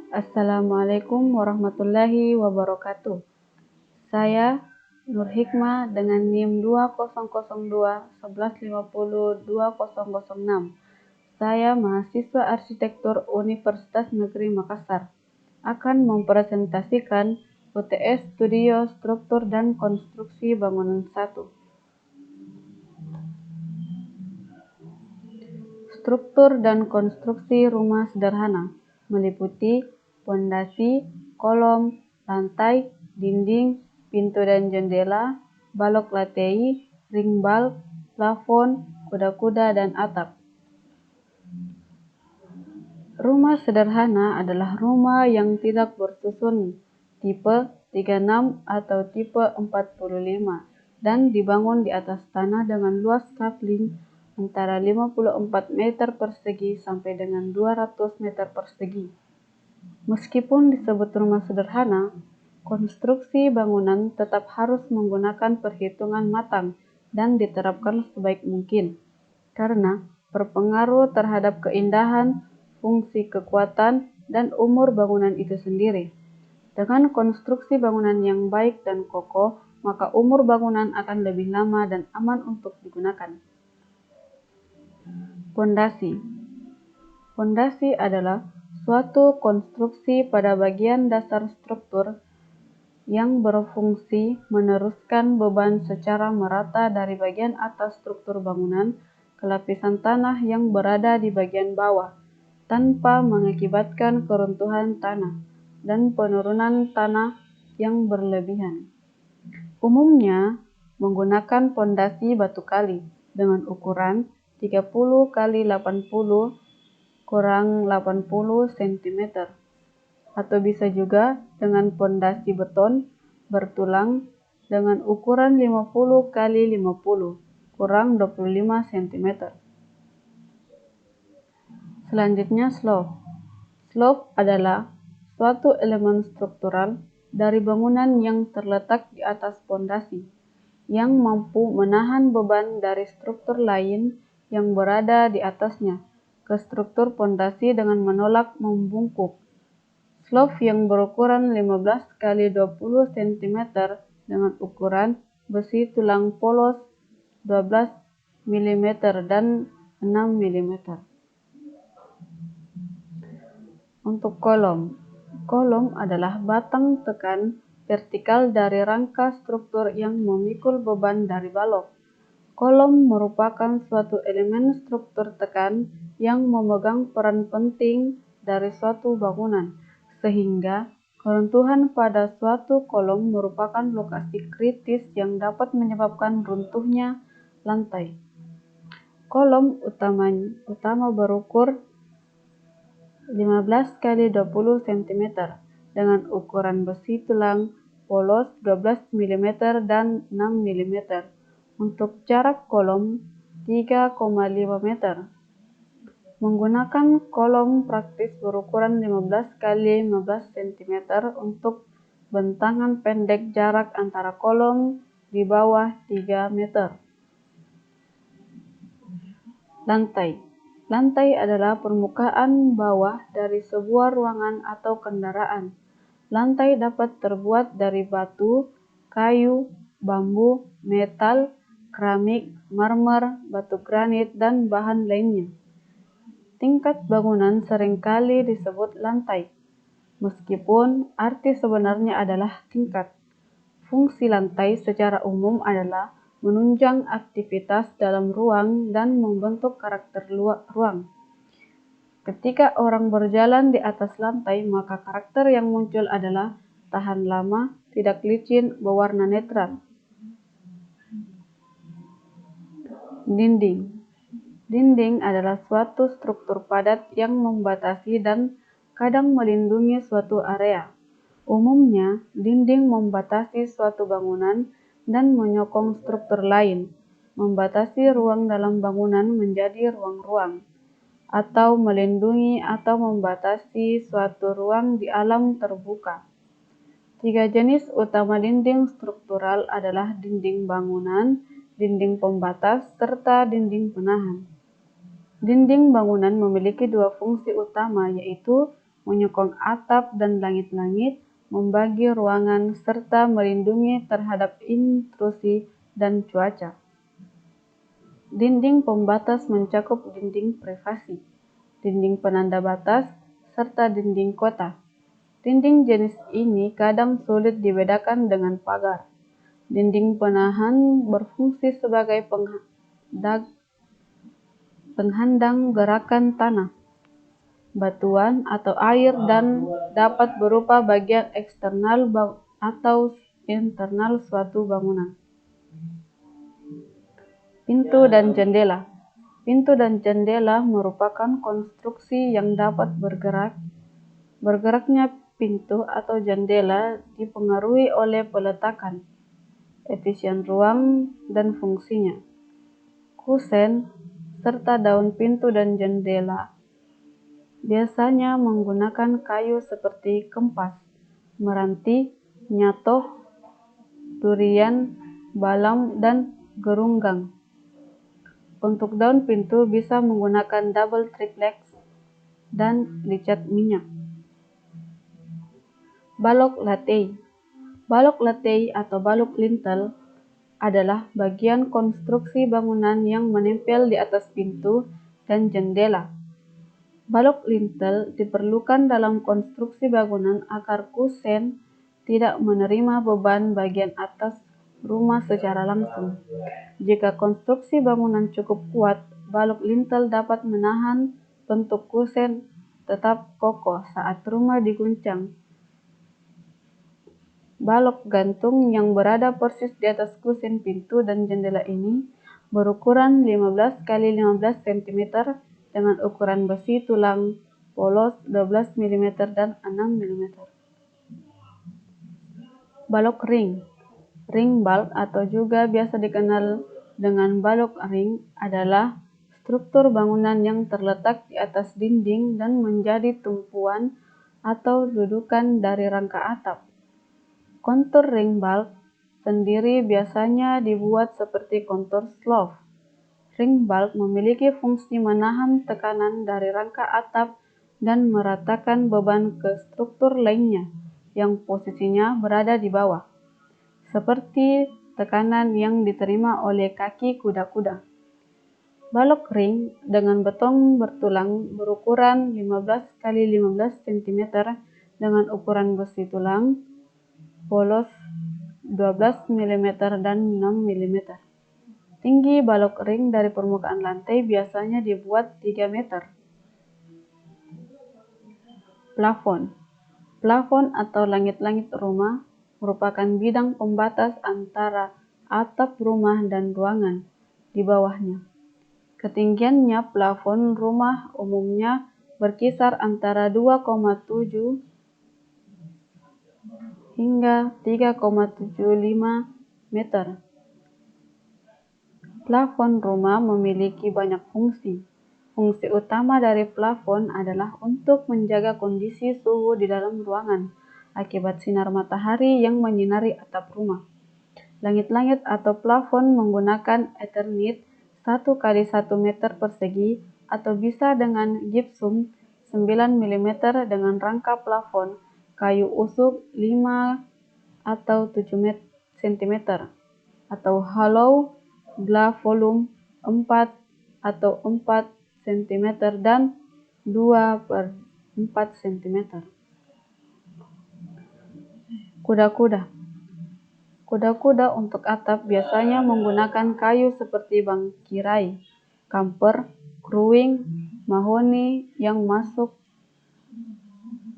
Assalamualaikum warahmatullahi wabarakatuh. Saya Nur Hikmah dengan NIM 2002 1150 2006. Saya mahasiswa arsitektur Universitas Negeri Makassar. Akan mempresentasikan UTS Studio Struktur dan Konstruksi Bangunan 1. Struktur dan konstruksi rumah sederhana meliputi pondasi, kolom, lantai, dinding, pintu dan jendela, balok latei, ring bulk, plafon, kuda-kuda, dan atap. Rumah sederhana adalah rumah yang tidak bersusun tipe 36 atau tipe 45 dan dibangun di atas tanah dengan luas kapling antara 54 meter persegi sampai dengan 200 meter persegi. Meskipun disebut rumah sederhana, konstruksi bangunan tetap harus menggunakan perhitungan matang dan diterapkan sebaik mungkin, karena berpengaruh terhadap keindahan, fungsi kekuatan, dan umur bangunan itu sendiri. Dengan konstruksi bangunan yang baik dan kokoh, maka umur bangunan akan lebih lama dan aman untuk digunakan. Pondasi. Pondasi adalah suatu konstruksi pada bagian dasar struktur yang berfungsi meneruskan beban secara merata dari bagian atas struktur bangunan ke lapisan tanah yang berada di bagian bawah, tanpa mengakibatkan keruntuhan tanah dan penurunan tanah yang berlebihan. Umumnya menggunakan pondasi batu kali dengan ukuran 30 kali 80 kurang 80 cm, atau bisa juga dengan pondasi beton bertulang dengan ukuran 50 kali 50 kurang 25 cm. Selanjutnya slope. Slope adalah suatu elemen struktural dari bangunan yang terletak di atas pondasi, yang mampu menahan beban dari struktur lain yang berada di atasnya ke struktur pondasi dengan menolak membungkuk. Slope yang berukuran 15 kali 20 cm dengan ukuran besi tulang polos 12 mm dan 6 mm. Untuk kolom. Kolom adalah batang tekan vertikal dari rangka struktur yang memikul beban dari balok. Kolom merupakan suatu elemen struktur tekan yang memegang peran penting dari suatu bangunan, sehingga keruntuhan pada suatu kolom merupakan lokasi kritis yang dapat menyebabkan runtuhnya lantai. Kolom utama berukur 15 kali 20 cm dengan ukuran besi tulang polos 12 mm dan 6 mm. Untuk jarak kolom 3,5 meter. Menggunakan kolom praktis berukuran 15 kali 15 cm untuk bentangan pendek jarak antara kolom di bawah 3 meter. Lantai. Lantai adalah permukaan bawah dari sebuah ruangan atau kendaraan. Lantai dapat terbuat dari batu, kayu, bambu, metal, keramik, marmer, batu granit, dan bahan lainnya. Tingkat bangunan seringkali disebut lantai, meskipun arti sebenarnya adalah tingkat. Fungsi lantai secara umum adalah menunjang aktivitas dalam ruang dan membentuk karakter ruang. Ketika orang berjalan di atas lantai, maka karakter yang muncul adalah tahan lama, tidak licin, berwarna netral. Dinding. Dinding adalah suatu struktur padat yang membatasi dan kadang melindungi suatu area. Umumnya, dinding membatasi suatu bangunan dan menyokong struktur lain, membatasi ruang dalam bangunan menjadi ruang-ruang, atau melindungi atau membatasi suatu ruang di alam terbuka. 3 jenis utama dinding struktural adalah dinding bangunan, dinding pembatas, serta dinding penahan. Dinding bangunan memiliki 2 fungsi utama, yaitu menyokong atap dan langit-langit, membagi ruangan, serta melindungi terhadap intrusi dan cuaca. Dinding pembatas mencakup dinding privasi, dinding penanda batas, serta dinding kota. Dinding jenis ini kadang sulit dibedakan dengan pagar. Dinding penahan berfungsi sebagai penghandang gerakan tanah, batuan, atau air dan dapat berupa bagian eksternal atau internal suatu bangunan. Pintu dan jendela. Pintu dan jendela merupakan konstruksi yang dapat bergerak. Bergeraknya pintu atau jendela dipengaruhi oleh peletakan, efisien ruang, dan fungsinya. Kusen serta daun pintu dan jendela biasanya menggunakan kayu seperti kempas, meranti, nyatoh, durian, balam, dan gerunggang. Untuk daun pintu bisa menggunakan double triplex dan dicat minyak. Balok latei. Balok latei atau balok lintel adalah bagian konstruksi bangunan yang menempel di atas pintu dan jendela. Balok lintel diperlukan dalam konstruksi bangunan agar kusen tidak menerima beban bagian atas rumah secara langsung. Jika konstruksi bangunan cukup kuat, balok lintel dapat menahan bentuk kusen tetap kokoh saat rumah diguncang. Balok gantung yang berada persis di atas kusen pintu dan jendela ini berukuran 15 x 15 cm dengan ukuran besi tulang polos 12 mm dan 6 mm. Balok ring. Ring balk atau juga biasa dikenal dengan balok ring adalah struktur bangunan yang terletak di atas dinding dan menjadi tumpuan atau dudukan dari rangka atap. Kontur ring balk sendiri biasanya dibuat seperti kontur slope. Ring balk memiliki fungsi menahan tekanan dari rangka atap dan meratakan beban ke struktur lainnya yang posisinya berada di bawah, seperti tekanan yang diterima oleh kaki kuda-kuda. Balok ring dengan beton bertulang berukuran 15 x 15 cm dengan ukuran besi tulang polos 12 mm dan 6 mm. Tinggi balok ring dari permukaan lantai biasanya dibuat 3 meter. Plafon. Plafon atau langit-langit rumah merupakan bidang pembatas antara atap rumah dan ruangan di bawahnya. Ketinggiannya plafon rumah umumnya berkisar antara 2,7 hingga 3,75 meter. Plafon rumah memiliki banyak fungsi. Fungsi utama dari plafon adalah untuk menjaga kondisi suhu di dalam ruangan akibat sinar matahari yang menyinari atap rumah. Langit-langit atau plafon menggunakan Eternit 1 x 1 meter persegi atau bisa dengan gipsum 9 mm dengan rangka plafon kayu usuk 5 atau 7 cm atau hollow glass volume 4 atau 4 cm dan 2/4 cm. Kuda-kuda. Kuda-kuda untuk atap biasanya menggunakan kayu seperti bangkirai, kamper, kruing, mahoni yang masuk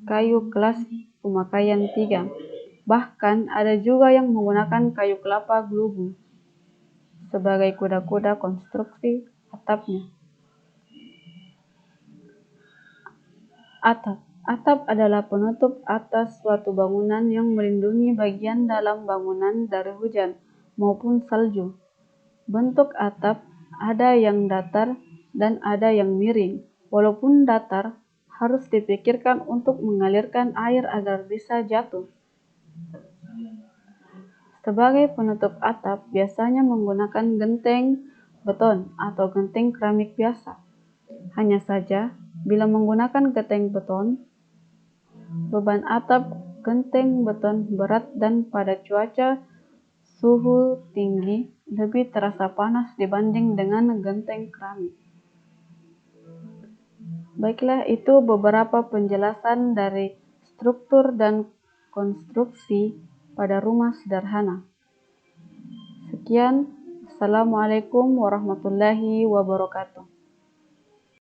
kayu kelas pemakaian 3. Bahkan ada juga yang menggunakan kayu kelapa glugu sebagai kuda-kuda konstruksi atapnya. Atap. Atap adalah penutup atas suatu bangunan yang melindungi bagian dalam bangunan dari hujan maupun salju. Bentuk atap ada yang datar dan ada yang miring. Walaupun datar, harus dipikirkan untuk mengalirkan air agar bisa jatuh. Sebagai penutup atap biasanya menggunakan genteng beton atau genteng keramik biasa. Hanya saja, bila menggunakan genteng beton, Beban atap genteng beton berat dan pada cuaca suhu tinggi lebih terasa panas dibanding dengan genteng keramik. Baiklah, itu beberapa penjelasan dari struktur dan konstruksi pada rumah sederhana. Sekian, Assalamualaikum warahmatullahi wabarakatuh.